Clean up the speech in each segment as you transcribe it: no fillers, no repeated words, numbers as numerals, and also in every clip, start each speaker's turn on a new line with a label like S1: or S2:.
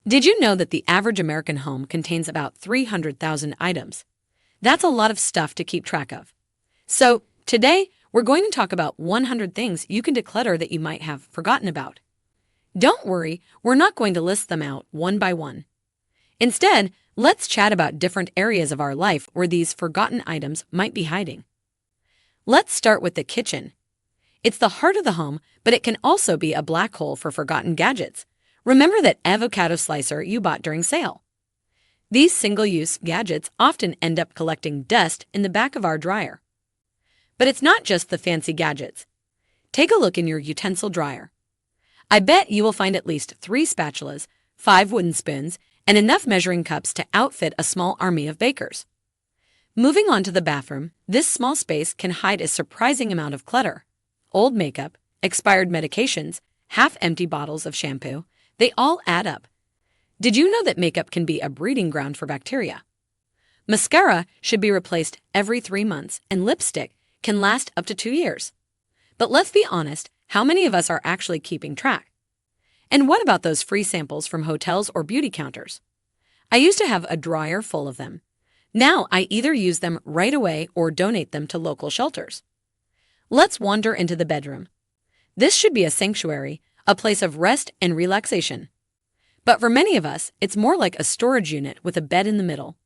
S1: Did you know that the average American home contains about 300,000 items? That's a lot of stuff to keep track of. So, today, we're going to talk about 100 things you can declutter that you might have forgotten about. Don't worry, we're not going to list them out one by one. Instead, let's chat about different areas of our life where these forgotten items might be hiding. Let's start with the kitchen. It's the heart of the home, but it can also be a black hole for forgotten gadgets. Remember that avocado slicer you bought during sale. These single-use gadgets often end up collecting dust in the back of our dryer. But it's not just the fancy gadgets. Take a look in your utensil dryer. I bet you will find at least 3 spatulas, 5 wooden spoons, and enough measuring cups to outfit a small army of bakers. Moving on to the bathroom, this small space can hide a surprising amount of clutter. Old makeup, expired medications, half-empty bottles of shampoo, they all add up. Did you know that makeup can be a breeding ground for bacteria? Mascara should be replaced every 3 months, and lipstick can last up to 2 years. But let's be honest, how many of us are actually keeping track? And what about those free samples from hotels or beauty counters? I used to have a dryer full of them. Now I either use them right away or donate them to local shelters. Let's wander into the bedroom. This should be a sanctuary, a place of rest and relaxation. But for many of us, it's more like a storage unit with a bed in the middle.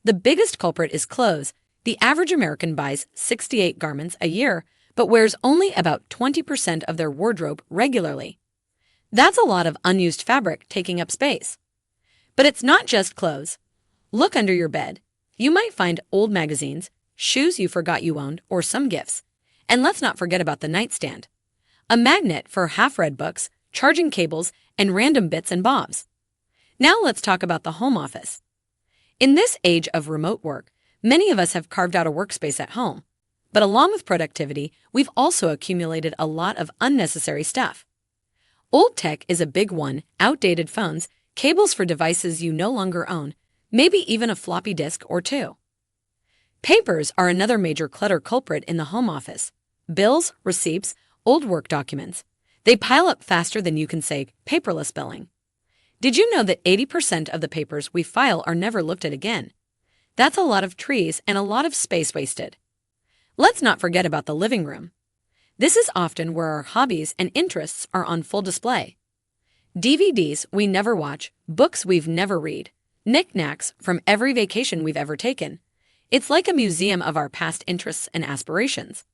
S1: The biggest culprit is clothes. The average American buys 68 garments a year, but wears only about 20% of their wardrobe regularly. That's a lot of unused fabric taking up space. But it's not just clothes. Look under your bed. You might find old magazines, shoes you forgot you owned, or some gifts. And let's not forget about the nightstand. A magnet for half-read books, charging cables, and random bits and bobs. Now let's talk about the home office. In this age of remote work, many of us have carved out a workspace at home. But along with productivity, we've also accumulated a lot of unnecessary stuff. Old tech is a big one: outdated phones, cables for devices you no longer own, maybe even a floppy disk or 2. Papers are another major clutter culprit in the home office. Bills, receipts, old work documents. They pile up faster than you can say paperless billing. Did you know that 80% of the papers we file are never looked at again? That's a lot of trees and a lot of space wasted. Let's not forget about the living room. This is often where our hobbies and interests are on full display. DVDs we never watch, books we've never read, knickknacks from every vacation we've ever taken. It's like a museum of our past interests and aspirations.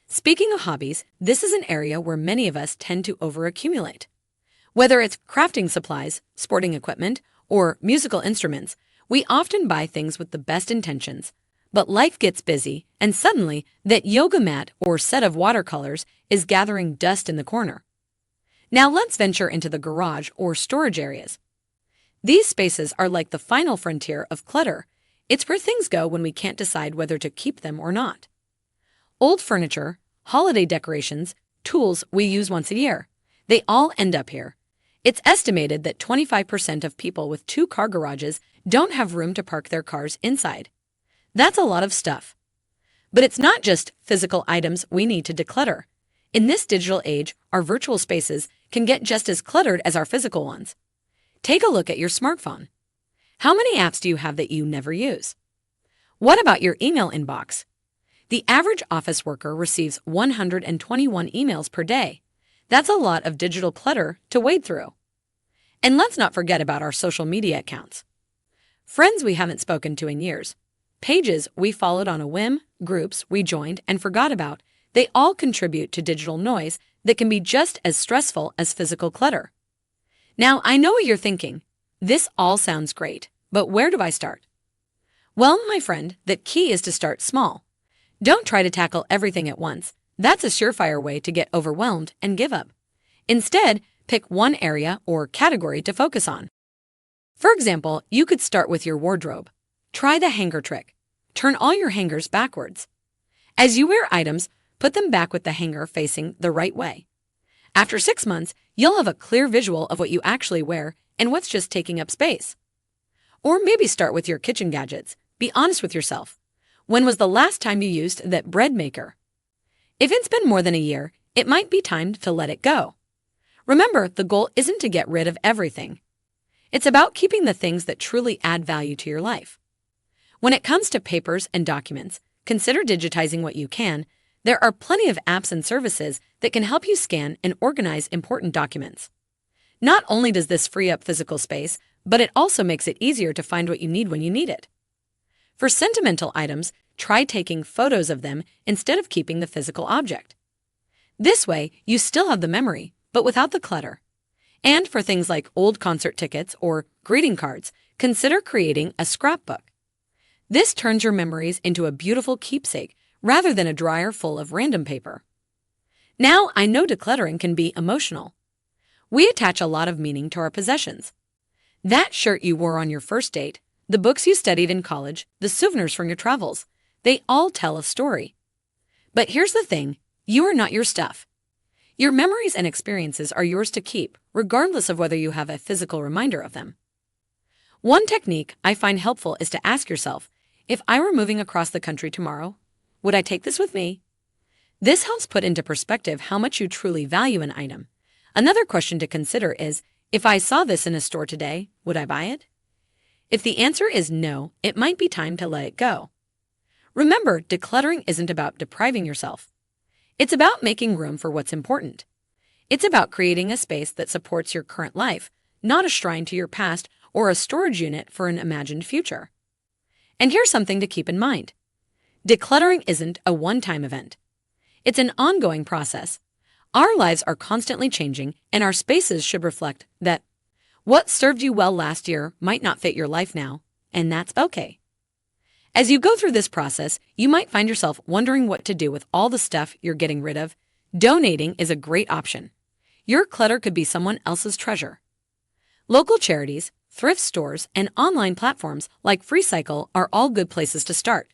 S1: Speaking of hobbies, this is an area where many of us tend to overaccumulate. Whether it's crafting supplies, sporting equipment, or musical instruments, we often buy things with the best intentions. But life gets busy, and suddenly, that yoga mat or set of watercolors is gathering dust in the corner. Now let's venture into the garage or storage areas. These spaces are like the final frontier of clutter. It's where things go when we can't decide whether to keep them or not. Old furniture, holiday decorations, tools we use once a year. They all end up here. It's estimated that 25% of people with 2-car garages don't have room to park their cars inside. That's a lot of stuff. But it's not just physical items we need to declutter. In this digital age, our virtual spaces can get just as cluttered as our physical ones. Take a look at your smartphone. How many apps do you have that you never use? What about your email inbox? The average office worker receives 121 emails per day. That's a lot of digital clutter to wade through. And let's not forget about our social media accounts. Friends we haven't spoken to in years, pages we followed on a whim, groups we joined and forgot about, they all contribute to digital noise that can be just as stressful as physical clutter. Now, I know what you're thinking. This all sounds great, but where do I start? Well, my friend, the key is to start small. Don't try to tackle everything at once. That's a surefire way to get overwhelmed and give up. Instead, pick one area or category to focus on. For example, you could start with your wardrobe. Try the hanger trick. Turn all your hangers backwards. As you wear items, put them back with the hanger facing the right way. After 6 months, you'll have a clear visual of what you actually wear and what's just taking up space. Or maybe start with your kitchen gadgets. Be honest with yourself. When was the last time you used that bread maker? If it's been more than a year, it might be time to let it go. Remember, the goal isn't to get rid of everything. It's about keeping the things that truly add value to your life. When it comes to papers and documents, consider digitizing what you can. There are plenty of apps and services that can help you scan and organize important documents. Not only does this free up physical space, but it also makes it easier to find what you need when you need it. For sentimental items, try taking photos of them instead of keeping the physical object. This way, you still have the memory, but without the clutter. And for things like old concert tickets or greeting cards, consider creating a scrapbook. This turns your memories into a beautiful keepsake rather than a dryer full of random paper. Now, I know decluttering can be emotional. We attach a lot of meaning to our possessions. That shirt you wore on your first date, the books you studied in college, the souvenirs from your travels, they all tell a story. But here's the thing, you are not your stuff. Your memories and experiences are yours to keep, regardless of whether you have a physical reminder of them. One technique I find helpful is to ask yourself, if I were moving across the country tomorrow, would I take this with me? This helps put into perspective how much you truly value an item. Another question to consider is, if I saw this in a store today, would I buy it? If the answer is no, it might be time to let it go. Remember, decluttering isn't about depriving yourself. It's about making room for what's important. It's about creating a space that supports your current life, not a shrine to your past or a storage unit for an imagined future. And here's something to keep in mind. Decluttering isn't a one-time event. It's an ongoing process. Our lives are constantly changing, and our spaces should reflect that. What served you well last year might not fit your life now, and that's okay. As you go through this process, you might find yourself wondering what to do with all the stuff you're getting rid of. Donating is a great option. Your clutter could be someone else's treasure. Local charities, thrift stores, and online platforms like FreeCycle are all good places to start.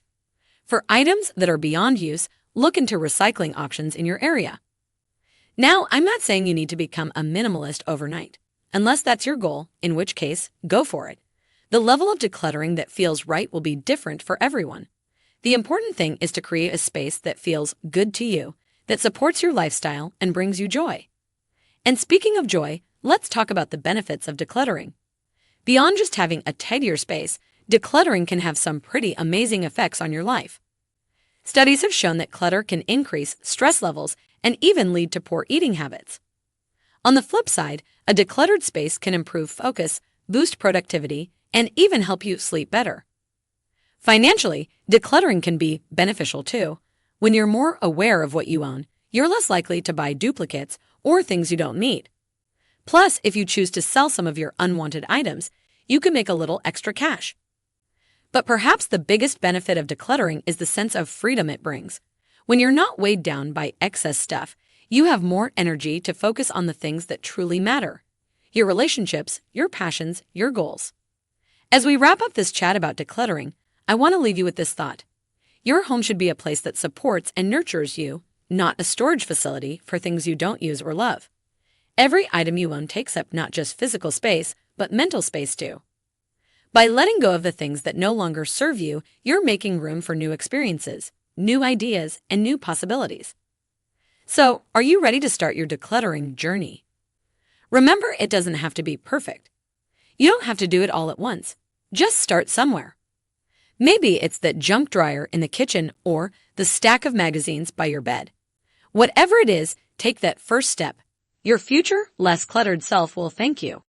S1: For items that are beyond use, look into recycling options in your area. Now, I'm not saying you need to become a minimalist overnight, unless that's your goal, in which case, go for it. The level of decluttering that feels right will be different for everyone. The important thing is to create a space that feels good to you, that supports your lifestyle and brings you joy. And speaking of joy, let's talk about the benefits of decluttering. Beyond just having a tidier space, decluttering can have some pretty amazing effects on your life. Studies have shown that clutter can increase stress levels and even lead to poor eating habits. On the flip side, a decluttered space can improve focus, boost productivity, and even help you sleep better. Financially, decluttering can be beneficial too. When you're more aware of what you own, you're less likely to buy duplicates or things you don't need. Plus, if you choose to sell some of your unwanted items, you can make a little extra cash. But perhaps the biggest benefit of decluttering is the sense of freedom it brings. When you're not weighed down by excess stuff, you have more energy to focus on the things that truly matter: your relationships, your passions, your goals. As we wrap up this chat about decluttering, I want to leave you with this thought. Your home should be a place that supports and nurtures you, not a storage facility for things you don't use or love. Every item you own takes up not just physical space, but mental space too. By letting go of the things that no longer serve you, you're making room for new experiences, new ideas, and new possibilities. So, are you ready to start your decluttering journey? Remember, it doesn't have to be perfect. You don't have to do it all at once. Just start somewhere. Maybe it's that junk dryer in the kitchen or the stack of magazines by your bed. Whatever it is, take that first step. Your future, less cluttered self will thank you.